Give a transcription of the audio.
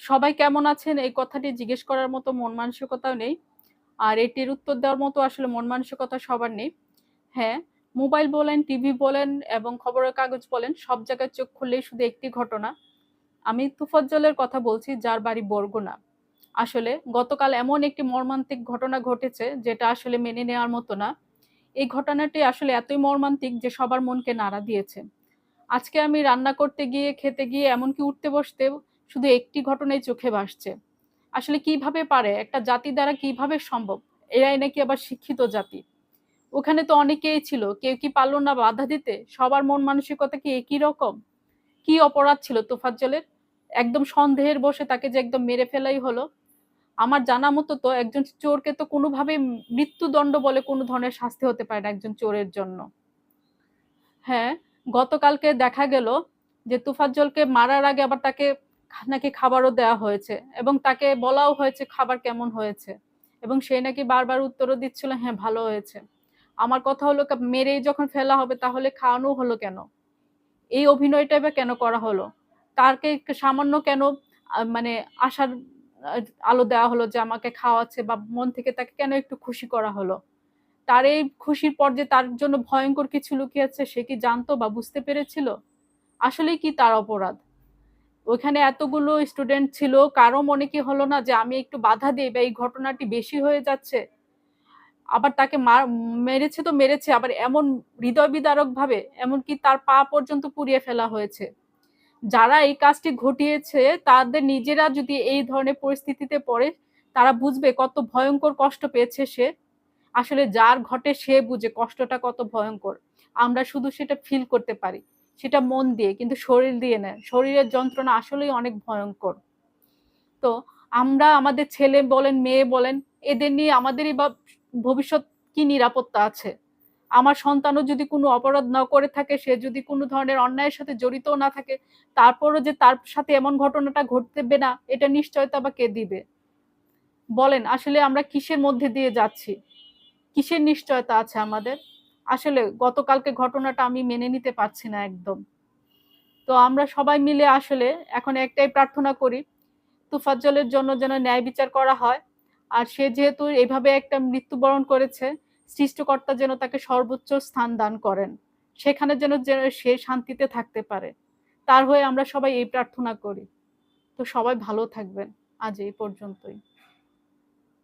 সবাই কেমন আছেন এই কথাটি জিজ্ঞেস করার মতো মন মানসিকতাও নেই। আর এটির উত্তর দেওয়ার মতো আসলে মন মানসিকতা সবার নেই। হ্যাঁ, মোবাইল বলেন, টিভি বলেন এবং খবরের কাগজ বলেন সব জায়গায় চোখ খুললেই শুধু একটি ঘটনা। আমি তুফাজ্জলের কথা বলছি যার বাড়ি বরগুনা। আসলে গতকাল এমন একটি মর্মান্তিক ঘটনা ঘটেছে যেটা আসলে মেনে নেওয়ার মতো না। এই ঘটনাটি আসলে এতই মর্মান্তিক যে সবার মনকে নাড়া দিয়েছে। আজকে আমি রান্না করতে গিয়ে, খেতে গিয়ে এমনকি উঠতে বসতেও শুধু একটি ঘটনাই চোখে ভাসছে। আসলে কিভাবে পারে? একটা জাতি দ্বারা কিভাবে সম্ভব? এরাই নাকি আবার শিক্ষিত জাতি। ওখানে তো অনেকেই ছিল। কেউ কি পারল না বাধা দিতে? সবার মন মানসিকতা কি একই রকম? কি অপরাধ ছিল তোফাজ্জলের? একদম সন্দেহের বশে তাকে যে একদম মেরে ফেলাই হলো। আমার জানা মতো তো একজন চোরকে তো কোনোভাবেই মৃত্যুদণ্ড বলে কোনো ধরনের শাস্তি হতে পারে না একজন চোরের জন্য। হ্যাঁ, গতকালকে দেখা গেল যে তোফাজ্জলকে মারার আগে আবার তাকে নাকি খাবারও দেওয়া হয়েছে এবং তাকে বলাও হয়েছে খাবার কেমন হয়েছে এবং সে নাকি বারবার উত্তরও দিচ্ছিল হ্যাঁ ভালো হয়েছে। আমার কথা হলো মেরেই যখন ফেলা হবে তাহলে খাওয়ানো হলো কেন? এই অভিনয়টা বা কেন করা হলো? তাকে সামান্য কেন মানে আশার আ আলো দেওয়া হলো যে আমাকে খাওয়াচ্ছে বা মন থেকে তাকে কেন একটু খুশি করা হলো? তার এই খুশির পর যে তার জন্য ভয়ঙ্কর কিছু লুকিয়ে আছে সে কি জানতো বা বুঝতে পেরেছিল? আসলেই কি তার অপরাধ? ওইখানে এতগুলো স্টুডেন্ট ছিল, কারো মনে কি হলো না যে আমি একটু বাধা দেই বা এই ঘটনাটি বেশি হয়ে যাচ্ছে? আবার তাকে মেরেছে তো মেরেছে আবার এমন হৃদয় বিদারক ভাবে, এমনকি তার পা পর্যন্ত পুড়িয়ে ফেলা হয়েছে। যারা এই কাজটি ঘটিয়েছে তাদের নিজেরা যদি এই ধরনের পরিস্থিতিতে পড়ে, তারা বুঝবে কত ভয়ঙ্কর কষ্ট পেয়েছে সে। আসলে যার ঘটে সে বুঝে কষ্টটা কত ভয়ঙ্কর। আমরা শুধু সেটা ফিল করতে পারি। সেটা মন দিয়ে কিন্তু শরীর দিয়ে না। শরীরের যন্ত্রণা আসলেই অনেক ভয়ঙ্কর। তো আমরা আমাদের ছেলে বলেন, মেয়ে বলেন এদের নিয়ে আমাদেরই বা ভবিষ্যৎ কি নিরাপত্তা আছে? আমার সন্তানও যদি কোনো অপরাধ না করে থাকে, সে যদি কোনো ধরনের অন্যায়ের সাথে জড়িতও না থাকে, তারপরও যে তার সাথে এমন ঘটনাটা ঘটবে না, এটা নিশ্চয়তা বা কে দিবে? বলেন আসলে আমরা কিসের মধ্যে দিয়ে যাচ্ছি? কিসের নিশ্চয়তা আছে আমাদের? আসলে গতকালকে ঘটনাটা আমি মেনে নিতে পারছি না একদম। তো আমরা সবাই মিলে আসলে এখন একটাই প্রার্থনা করি, তোফাজ্জলের জন্য যেন ন্যায় বিচার করা হয়। আর সে যেহেতু এভাবে একটা মৃত্যুবরণ করেছে, সৃষ্টিকর্তা যেন তাকে সর্বোচ্চ স্থান দান করেন। সেখানে যেন সে শান্তিতে থাকতে পারে। তার হয়ে আমরা সবাই এই প্রার্থনা করি। তো সবাই ভালো থাকবেন। আজ এই পর্যন্তই।